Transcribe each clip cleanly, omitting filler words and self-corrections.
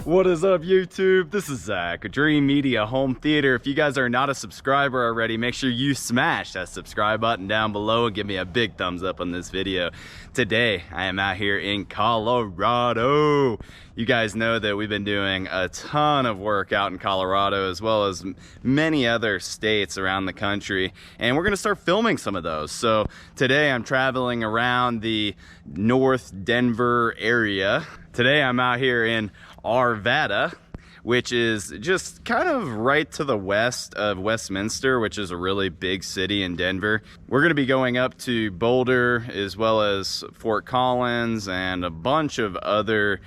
What is up, YouTube? This is Zach, Dreamedia Home Theater. If you guys are not a subscriber already, make sure you smash that subscribe button down below and give me a big thumbs up on this video. Today, I am out here in Colorado. You guys know that we've been doing a ton of work out in Colorado, as well as many other states around the country, and we're gonna start filming some of those. So today I'm traveling around the North Denver area. Today I'm out here in Arvada, which is just kind of right to the west of Westminster, which is a really big city in Denver. We're going to be going up to Boulder, as well as Fort Collins and a bunch of other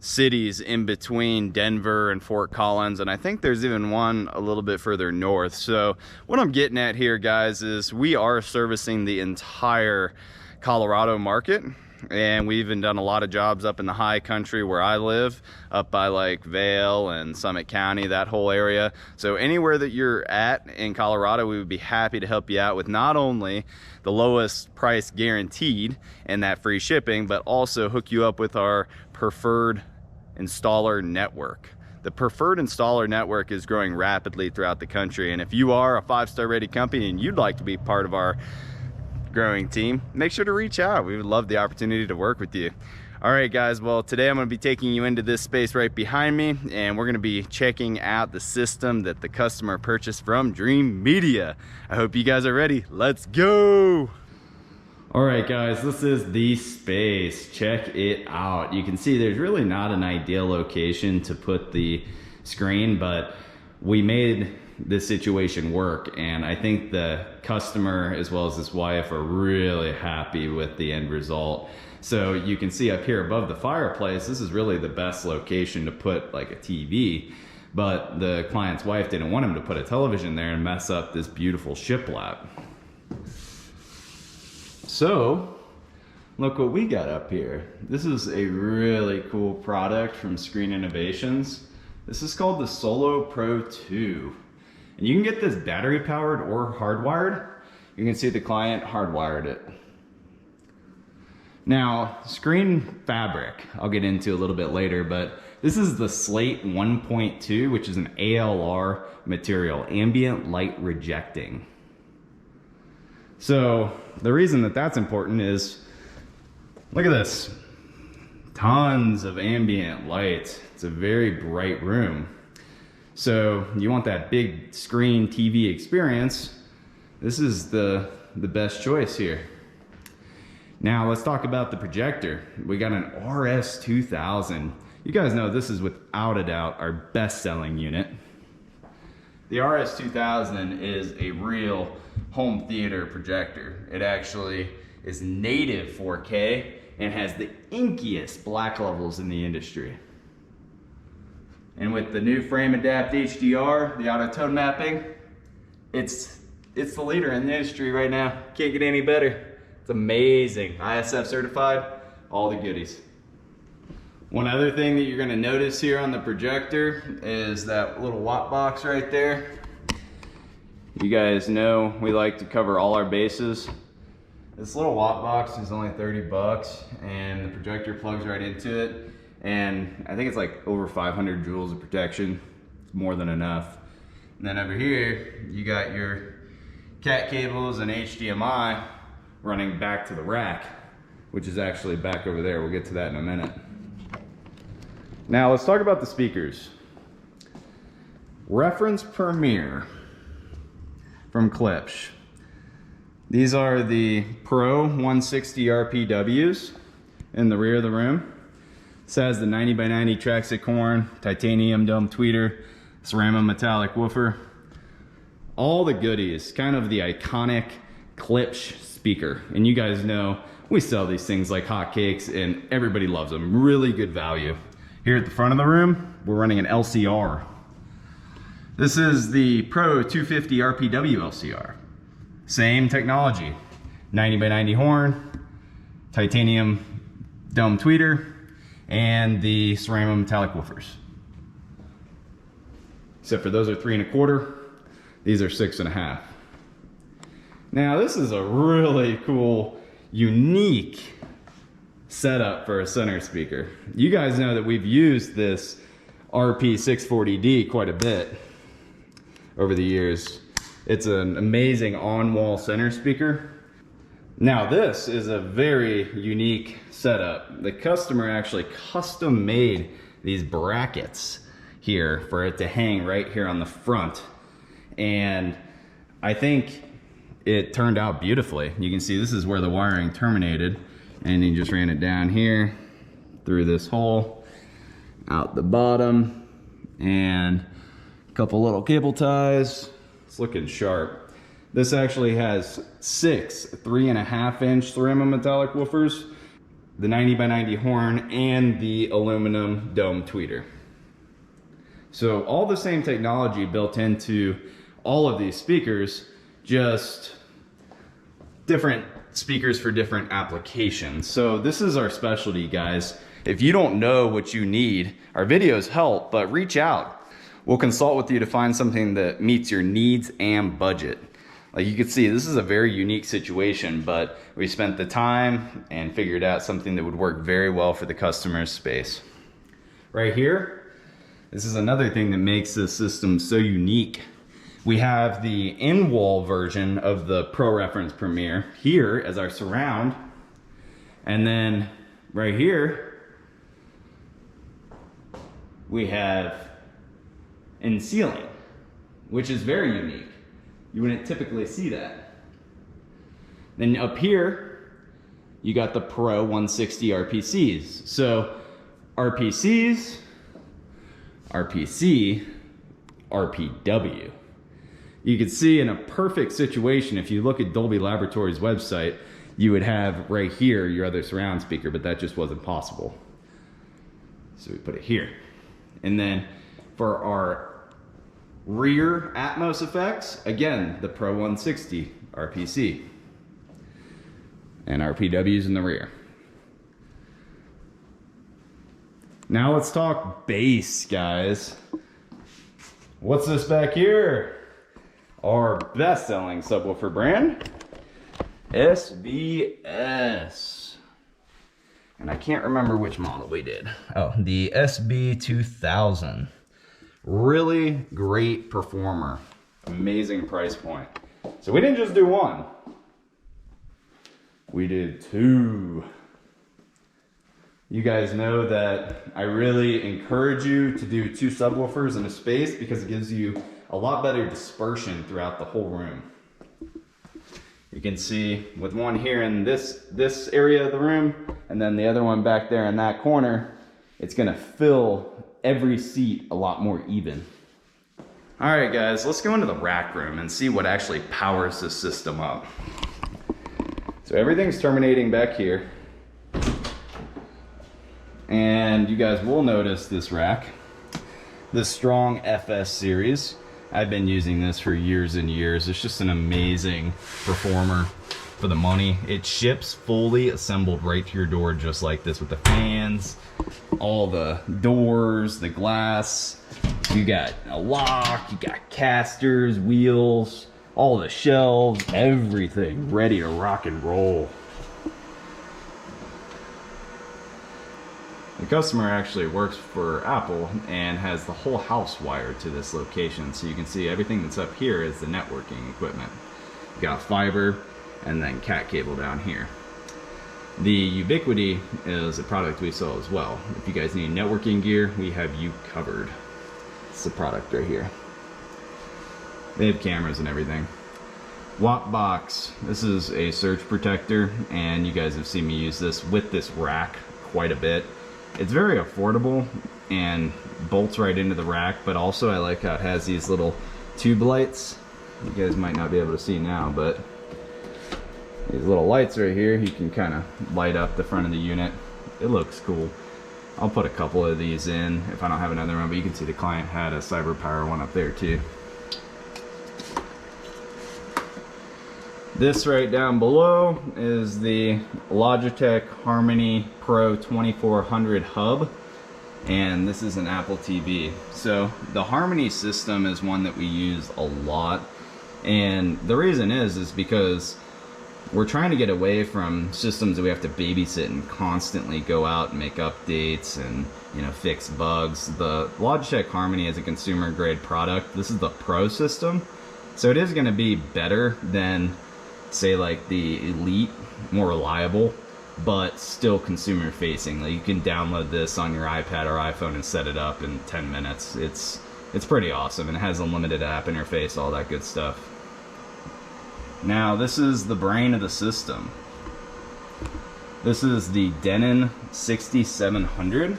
cities in between Denver and Fort Collins, and I think there's even one a little bit further north. So what I'm getting at here, guys, is we are servicing the entire Colorado market. And we've even done a lot of jobs up in the high country where I live, up by like Vail and Summit County, that whole area. So anywhere that you're at in Colorado, we would be happy to help you out with not only the lowest price guaranteed and that free shipping, but also hook you up with our preferred installer network. The preferred installer network is growing rapidly throughout the country. And if you are a 5-star rated company and you'd like to be part of our growing team, make sure to reach out. We would love the opportunity to work with you. All right, guys, well, today I'm going to be taking you into this space right behind me, and we're going to be checking out the system that the customer purchased from Dreamedia. I hope you guys are ready. Let's go. All right, guys, this is the space. Check it out. You can see there's really not an ideal location to put the screen, but we made this situation work, and I think the customer as well as his wife are really happy with the end result. So you can see up here above the fireplace, this is really the best location to put like a TV, but the client's wife didn't want him to put a television there and mess up this beautiful shiplap. So look what we got up here. This is a really cool product from Screen Innovations. This is called the Solo Pro 2. And you can get this battery powered or hardwired. You can see the client hardwired it. Now, screen fabric, I'll get into a little bit later, but this is the Slate 1.2, which is an ALR material, ambient light rejecting. So the reason that that's important is, look at this, tons of ambient light. It's a very bright room. So you want that big screen TV experience, this is the best choice here. Now let's talk about the projector. We got an RS2000. You guys know this is without a doubt our best-selling unit. The RS2000 is a real home theater projector. It actually is native 4K and has the inkiest black levels in the industry. And with the new frame adapt HDR, the auto tone mapping, it's the leader in the industry right now. Can't get any better. It's amazing. ISF certified, all the goodies. One other thing that you're gonna notice here on the projector is that little watt box right there. You guys know we like to cover all our bases. This little watt box is only 30 bucks and the projector plugs right into it. And I think it's like over 500 joules of protection. It's more than enough. And then over here, you got your cat cables and HDMI running back to the rack, which is actually back over there. We'll get to that in a minute. Now let's talk about the speakers. Reference Premier from Klipsch. These are the Pro 160 RPWs in the rear of the room. This has the 90x90 Traxxas horn, titanium dome tweeter, ceramic metallic woofer. All the goodies, kind of the iconic Klipsch speaker. And you guys know we sell these things like hotcakes and everybody loves them. Really good value. Here at the front of the room, we're running an LCR. This is the Pro 250 RPW LCR. Same technology, 90x90 horn, titanium dome tweeter, and the ceramic metallic woofers. Except for those are 3 1/4, these are 6 1/2. Now this is a really cool, unique setup for a center speaker. You guys know that we've used this RP640D quite a bit over the years. It's an amazing on-wall center speaker. Now this is a very unique setup. The customer actually custom made these brackets here for it to hang right here on the front. And I think it turned out beautifully. You can see this is where the wiring terminated, and you just ran it down here through this hole, out the bottom, and a couple little cable ties. It's looking sharp. This actually has 6 3.5-inch ceramic metallic woofers, the 90 by 90 horn, and the aluminum dome tweeter. So all the same technology built into all of these speakers, just different speakers for different applications. So this is our specialty, guys. If you don't know what you need, our videos help, but reach out. We'll consult with you to find something that meets your needs and budget. Like you can see, this is a very unique situation, but we spent the time and figured out something that would work very well for the customer's space. Right here, this is another thing that makes this system so unique. We have the in-wall version of the Pro Reference Premier here as our surround, and then right here we have in ceiling, which is very unique. You wouldn't typically see that. Then up here, you got the Pro 160 RPCs. So RPCs, RPC, RPW. You can see in a perfect situation, if you look at Dolby Laboratories' website, you would have right here your other surround speaker, but that just wasn't possible. So we put it here. And then for our rear Atmos effects, again, the Pro 160 RPC and RPWs in the rear. Now let's talk bass, guys. What's this back here? Our best-selling subwoofer brand, SVS. And I can't remember which model we did. Oh, the SB2000. Really great performer. Amazing price point. So we didn't just do one. We did 2. You guys know that I really encourage you to do 2 subwoofers in a space because it gives you a lot better dispersion throughout the whole room. You can see with one here in this area of the room, and then the other one back there in that corner, it's gonna fill every seat a lot more even. All right, guys, let's go into the rack room and see what actually powers this system up. So everything's terminating back here. And you guys will notice this rack, this Strong FS series. I've been using this for years and years. It's just an amazing performer for the money. It ships fully assembled right to your door just like this with the fans, all the doors, the glass. You got a lock, you got casters, wheels, all the shelves, everything ready to rock and roll. The customer actually works for Apple and has the whole house wired to this location. So you can see everything that's up here is the networking equipment. You got fiber and then cat cable down here. The Ubiquity is a product we sell as well. If you guys need networking gear, we have you covered. It's the product right here. They have cameras and everything. Wattbox. This is a surge protector, and you guys have seen me use this with this rack quite a bit. It's very affordable and bolts right into the rack, but also I like how it has these little tube lights. You guys might not be able to see now, but these little lights right here, you can kind of light up the front of the unit. It looks cool. I'll put a couple of these in if I don't have another one, but you can see the client had a CyberPower one up there too. This right down below is the Logitech Harmony Pro 2400 hub, and this is an Apple TV. So the Harmony system is one that we use a lot, and the reason is because we're trying to get away from systems that we have to babysit and constantly go out and make updates and, you know, fix bugs. The Logitech Harmony is a consumer grade product. This is the Pro system, so it is going to be better than, say, like the Elite, more reliable, but still consumer facing. Like, you can download this on your iPad or iPhone and set it up in 10 minutes. It's pretty awesome, and it has unlimited app interface, all that good stuff. Now, this is the brain of the system. This is the Denon 6700.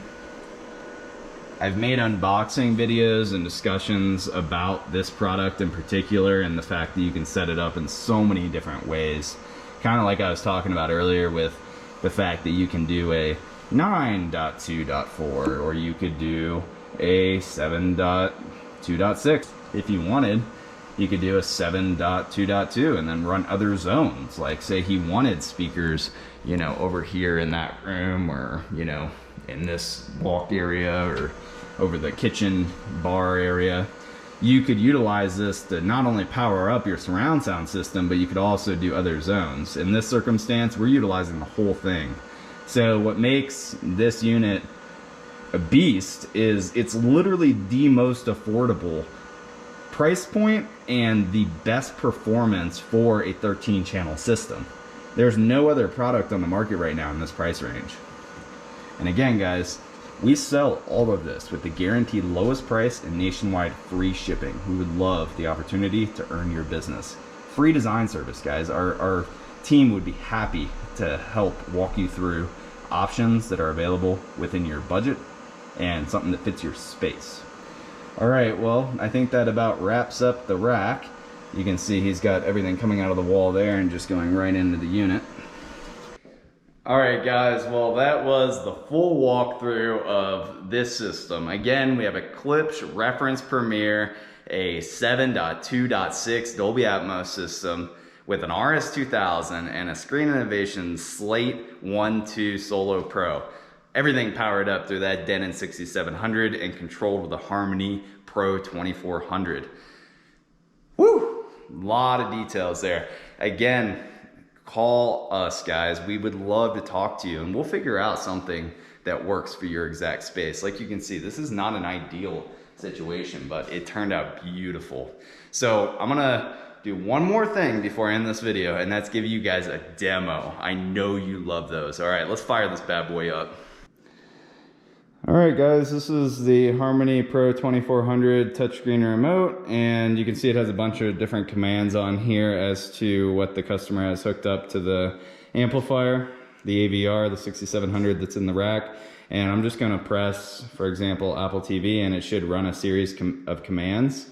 I've made unboxing videos and discussions about this product in particular, and the fact that you can set it up in so many different ways. Kind of like I was talking about earlier with the fact that you can do a 9.2.4, or you could do a 7.2.6 if you wanted. You could do a 7.2.2 and then run other zones. Like, say he wanted speakers, you know, over here in that room, or, you know, in this walk area, or over the kitchen bar area. You could utilize this to not only power up your surround sound system, but you could also do other zones. In this circumstance, we're utilizing the whole thing. So what makes this unit a beast is it's literally the most affordable price point and the best performance for a 13-channel system. There's no other product on the market right now in this price range. And again, guys, we sell all of this with the guaranteed lowest price and nationwide free shipping. We would love the opportunity to earn your business. Free design service, guys. Our team would be happy to help walk you through options that are available within your budget and something that fits your space. All right, well, I think that about wraps up the rack. You can see he's got everything coming out of the wall there and just going right into the unit. All right, guys, well, that was the full walkthrough of this system. Again, we have a Klipsch Reference Premier, a 7.2.6 Dolby Atmos system with an RS2000 and a Screen Innovation Slate 1.2 Solo Pro. Everything powered up through that Denon 6700 and controlled with the Harmony Pro 2400. Woo! A lot of details there. Again, call us, guys. We would love to talk to you, and we'll figure out something that works for your exact space. Like you can see, this is not an ideal situation, but it turned out beautiful. So I'm gonna do one more thing before I end this video, and that's give you guys a demo. I know you love those. All right, let's fire this bad boy up. All right, guys, this is the Harmony Pro 2400 touchscreen remote, and you can see it has a bunch of different commands on here as to what the customer has hooked up to the amplifier, the AVR, the 6700 that's in the rack. And I'm just gonna press, for example, Apple TV, and it should run a series of commands.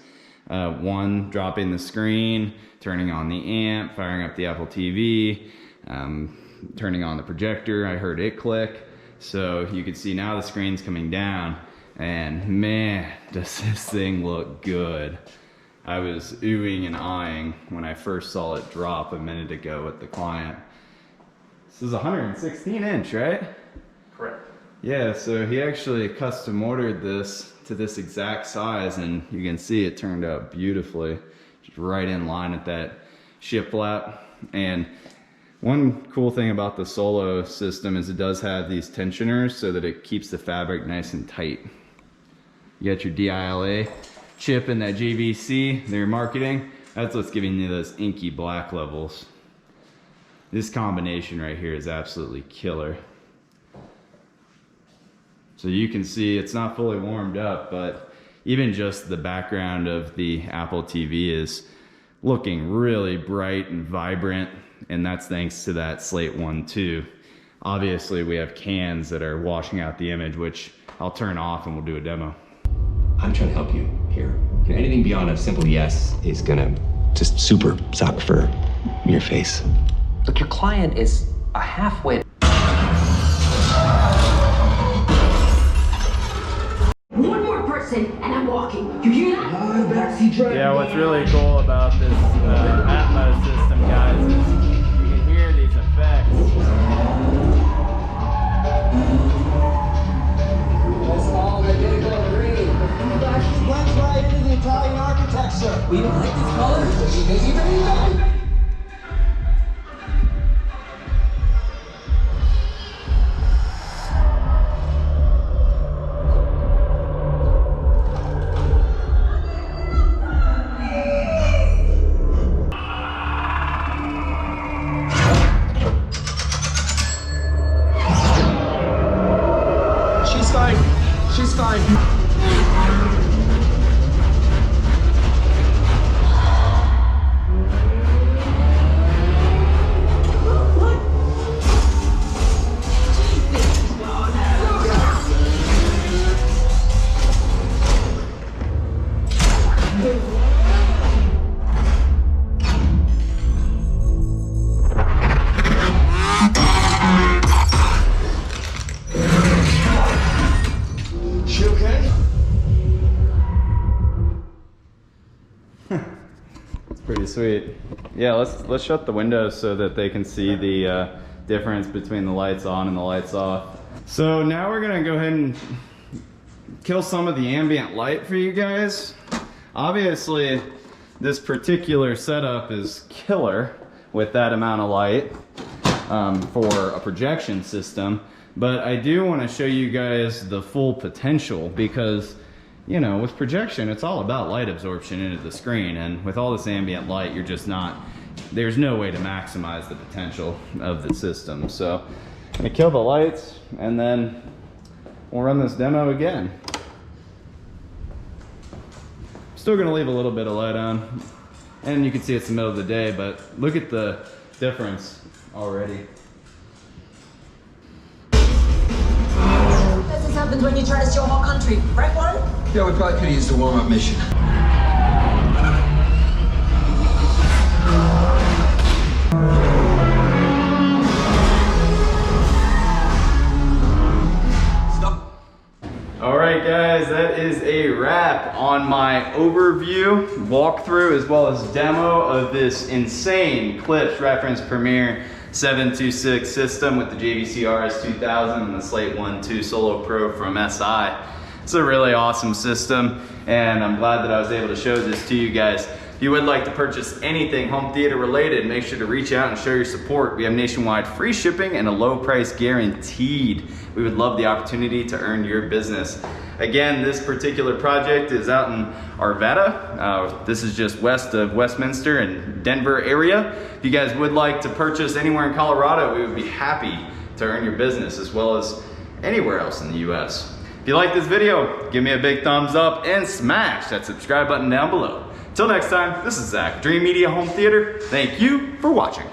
One, dropping the screen, turning on the amp, firing up the Apple TV, turning on the projector. I heard it click. So you can see now the screen's coming down, and man, does this thing look good. I was oohing and eyeing when I first saw it drop a minute ago with the client. This is 116 inch, right? Correct. Yeah, so he actually custom ordered this to this exact size, and you can see it turned out beautifully. Just right in line with that shiplap. And one cool thing about the Solo system is it does have these tensioners so that it keeps the fabric nice and tight. You got your DILA chip in that JVC they're marketing. That's what's giving you those inky black levels. This combination right here is absolutely killer. So you can see it's not fully warmed up, but even just the background of the Apple TV is looking really bright and vibrant. And that's thanks to that Slate 1.2. Obviously, we have cans that are washing out the image, which I'll turn off and we'll do a demo. I'm trying to help you here. Anything beyond a simple yes is gonna just super suck for your face. Look, your client is a half-wit. One more person and I'm walking. You hear that? Backseat driver. Yeah, what's really cool about this Atmos system, guys, is you can hear these effects. That's all the digital green. Blends right into the Italian architecture. We don't like this color. Pretty sweet. Yeah, let's shut the windows so that they can see the difference between the lights on and the lights off. So now we're gonna go ahead and kill some of the ambient light for you guys. Obviously, this particular setup is killer with that amount of light for a projection system, but I do want to show you guys the full potential because, you know, with projection, it's all about light absorption into the screen, and with all this ambient light, you're just not, there's no way to maximize the potential of the system. So I'm gonna kill the lights and then we'll run this demo again. Still gonna leave a little bit of light on, and you can see it's the middle of the day, but look at the difference already. This happens when you try to steal a whole country, right, Warren? Yeah, we probably could have used a warm-up mission. Alright guys, that is a wrap on my overview, walkthrough, as well as demo of this insane Klipsch reference Premier 726 system with the JVC RS2000 and the Slate 1.2 Solo Pro from SI. It's a really awesome system, and I'm glad that I was able to show this to you guys. If you would like to purchase anything home theater related, make sure to reach out and show your support. We have nationwide free shipping and a low price guaranteed. We would love the opportunity to earn your business. Again, this particular project is out in Arvada. This is just west of Westminster and Denver area. If you guys would like to purchase anywhere in Colorado, we would be happy to earn your business, as well as anywhere else in the US. If you like this video, give me a big thumbs up and smash that subscribe button down below. Till next time, this is Zach, Dreamedia Home Theater. Thank you for watching.